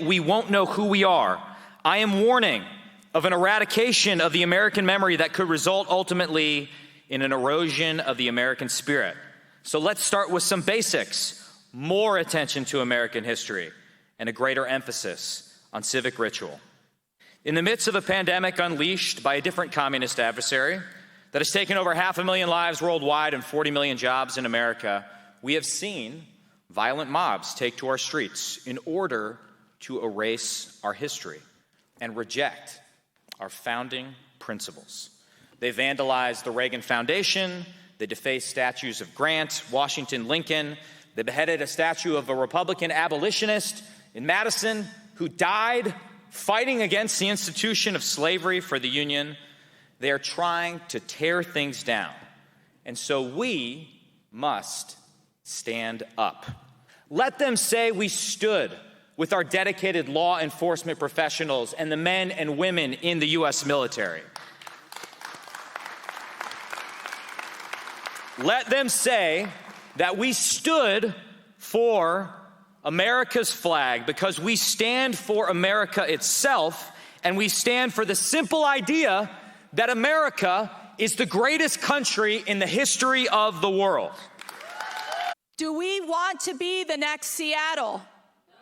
we won't know who we are. I am warning of an eradication of the American memory that could result ultimately in an erosion of the American spirit. So let's start with some basics: more attention to American history and a greater emphasis on civic ritual. In the midst of a pandemic unleashed by a different communist adversary that has taken over 500,000 lives worldwide and 40 million jobs in America, we have seen violent mobs take to our streets in order to erase our history and reject our founding principles. They vandalized the Reagan Foundation, they defaced statues of Grant, Washington, Lincoln, they beheaded a statue of a Republican abolitionist in Madison who died fighting against the institution of slavery for the Union. They are trying to tear things down. And so we must stand up. Let them say we stood with our dedicated law enforcement professionals and the men and women in the U.S. military. Let them say that we stood for America's flag because we stand for America itself, and we stand for the simple idea that America is the greatest country in the history of the world. Do we want to be the next Seattle? No.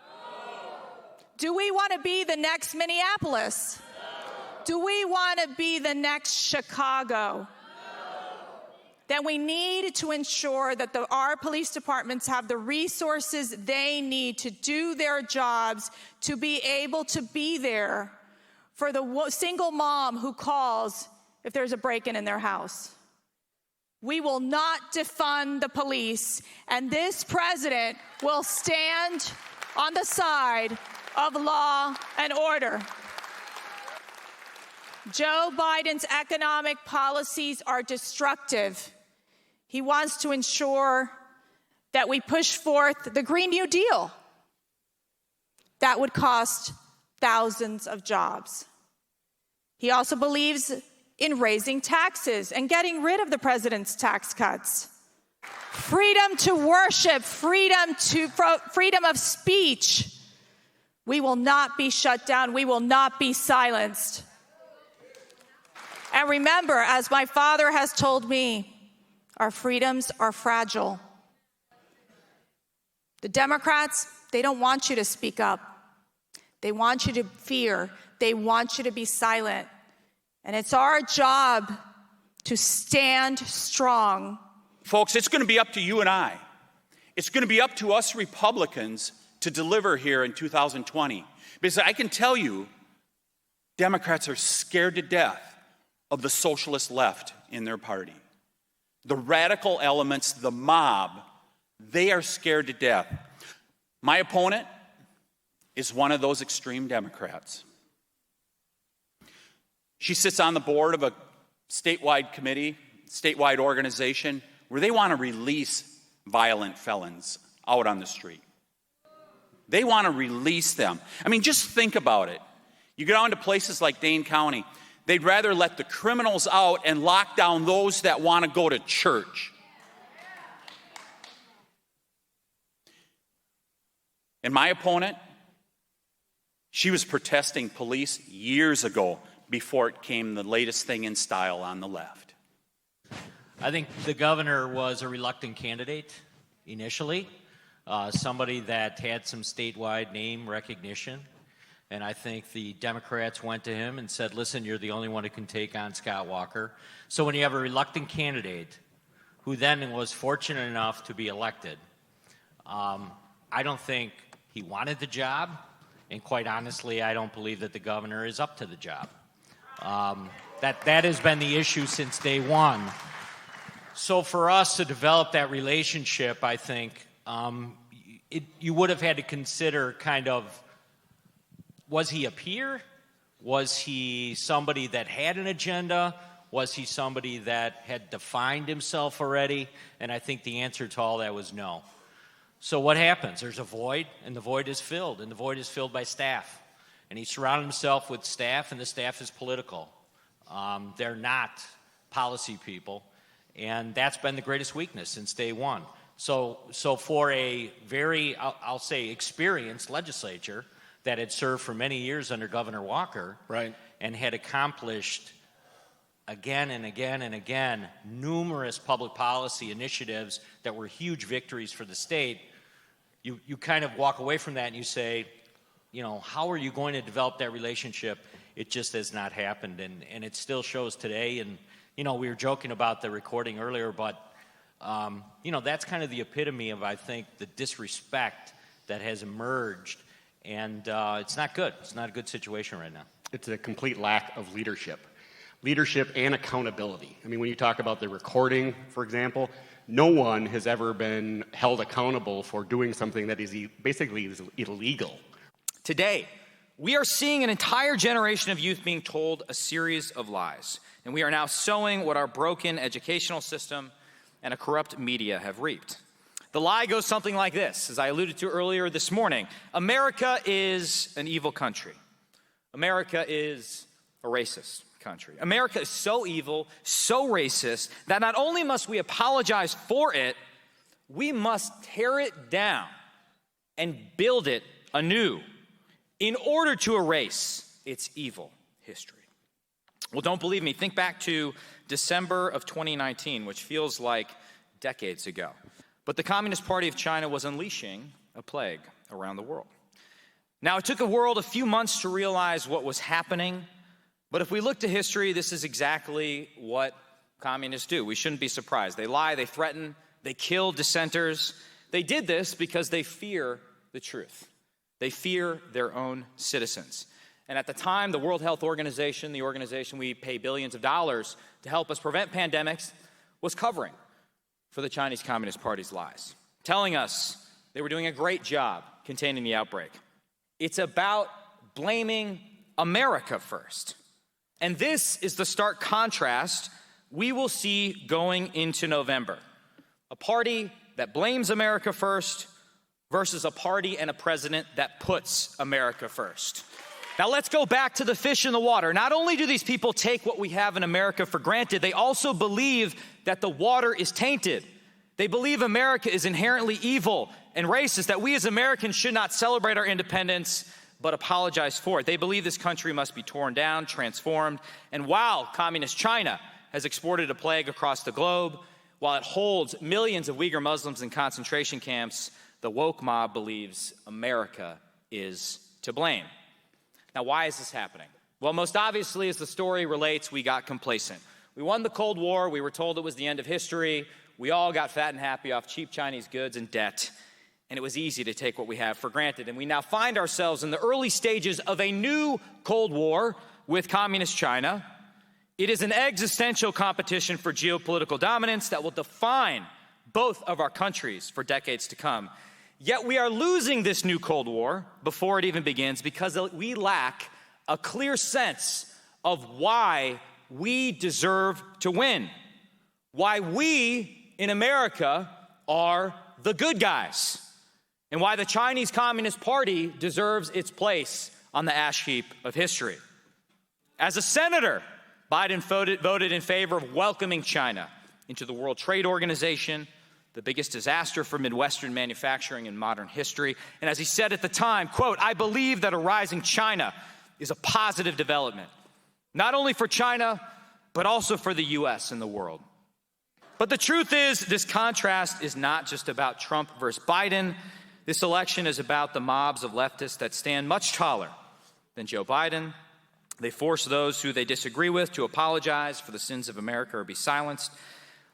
Do we want to be the next Minneapolis? No. Do we want to be the next Chicago? No. Then we need to ensure that our police departments have the resources they need to do their jobs, to be able to be there for the single mom who calls if there's a break-in in their house. We will not defund the police, and this president will stand on the side of law and order. Joe Biden's economic policies are destructive. He wants to ensure that we push forth the Green New Deal. That would cost thousands of jobs. He also believes in raising taxes and getting rid of the president's tax cuts. Freedom to worship, freedom of speech. We will not be shut down. We will not be silenced. And remember, as my father has told me, our freedoms are fragile. The Democrats, they don't want you to speak up. They want you to fear. They want you to be silent. And it's our job to stand strong. Folks, it's going to be up to you and I. It's going to be up to us Republicans to deliver here in 2020. Because I can tell you, Democrats are scared to death of the socialist left in their party. The radical elements, the mob, they are scared to death. My opponent is one of those extreme Democrats. She sits on the board of a statewide committee, statewide organization, where they want to release violent felons out on the street. They want to release them. I mean, just think about it. You go down to places like Dane County, they'd rather let the criminals out and lock down those that want to go to church. And my opponent, she was protesting police years ago before it came the latest thing in style on the left. I think the governor was a reluctant candidate initially, somebody that had some statewide name recognition. And I think the Democrats went to him and said, listen, you're the only one who can take on Scott Walker. So when you have a reluctant candidate who then was fortunate enough to be elected, I don't think he wanted the job. And quite honestly, I don't believe that the governor is up to the job. That has been the issue since day one. So for us to develop that relationship, I think you would have had to consider kind of, was he a peer? Was he somebody that had an agenda? Was he somebody that had defined himself already? And I think the answer to all that was no. So what happens? There's a void, and the void is filled, and the void is filled by staff. And he surrounded himself with staff, and the staff is political. They're not policy people, and that's been the greatest weakness since day one. So for a very, I'll say, experienced legislature, that had served for many years under Governor Walker, Right. and had accomplished again and again and again numerous public policy initiatives that were huge victories for the state, you kind of walk away from that and you say, you know, how are you going to develop that relationship? It just has not happened, and it still shows today. And, you know, we were joking about the recording earlier, but, you know, that's kind of the epitome of, I think, the disrespect that has emerged, and it's not good. It's not a good situation right now. It's a complete lack of leadership and accountability. I mean, when you talk about the recording, for example, no one has ever been held accountable for doing something that is basically illegal. Today, we are seeing an entire generation of youth being told a series of lies, and we are now sowing what our broken educational system and a corrupt media have reaped. The lie goes something like this, as I alluded to earlier this morning. America is an evil country. America is a racist country. America is so evil, so racist, that not only must we apologize for it, we must tear it down and build it anew in order to erase its evil history. Well, don't believe me. Think back to December of 2019, which feels like decades ago. But the Communist Party of China was unleashing a plague around the world. Now, it took the world a few months to realize what was happening, but if we look to history, this is exactly what communists do. We shouldn't be surprised. They lie, they threaten, they kill dissenters. They did this because they fear the truth. They fear their own citizens. And at the time, the World Health Organization, the organization we pay billions of dollars to help us prevent pandemics, was covering for the Chinese Communist Party's lies, telling us they were doing a great job containing the outbreak. It's about blaming America first. And this is the stark contrast we will see going into November. A party that blames America first versus a party and a president that puts America first. Now let's go back to the fish in the water. Not only do these people take what we have in America for granted, they also believe that the water is tainted. They believe America is inherently evil and racist, that we as Americans should not celebrate our independence, but apologize for it. They believe this country must be torn down, transformed. And while communist China has exported a plague across the globe, while it holds millions of Uyghur Muslims in concentration camps, the woke mob believes America is to blame. Now, why is this happening? Well, most obviously, as the story relates, we got complacent. We won the Cold War. We were told it was the end of history. We all got fat and happy off cheap Chinese goods and debt. And it was easy to take what we have for granted. And we now find ourselves in the early stages of a new Cold War with communist China. It is an existential competition for geopolitical dominance that will define both of our countries for decades to come. Yet we are losing this new Cold War before it even begins because we lack a clear sense of why we deserve to win, why we in America are the good guys, and why the Chinese Communist Party deserves its place on the ash heap of history. As a senator, Biden voted in favor of welcoming China into the World Trade Organization, the biggest disaster for Midwestern manufacturing in modern history. And as he said at the time, quote, "I believe that a rising China is a positive development, not only for China, but also for the U.S. and the world." But the truth is, this contrast is not just about Trump versus Biden. This election is about the mobs of leftists that stand much taller than Joe Biden. They force those who they disagree with to apologize for the sins of America or be silenced.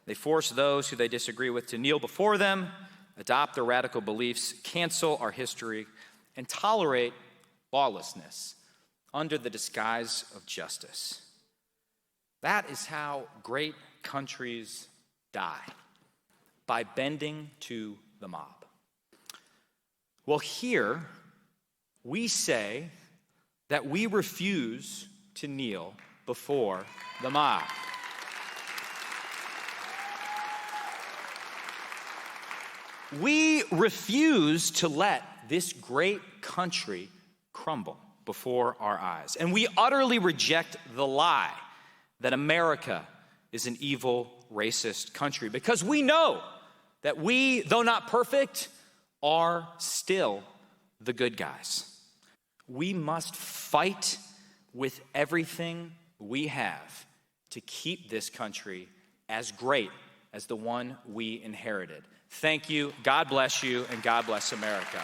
They force those who they disagree with to kneel before them, adopt their radical beliefs, cancel our history, and tolerate lawlessness under the disguise of justice. That is how great countries die, by bending to the mob. Well, here we say that we refuse to kneel before the mob. We refuse to let this great country crumble before our eyes. And we utterly reject the lie that America is an evil, racist country, because we know that we, though not perfect, are still the good guys. We must fight with everything we have to keep this country as great as the one we inherited. Thank you, God bless you, and God bless America.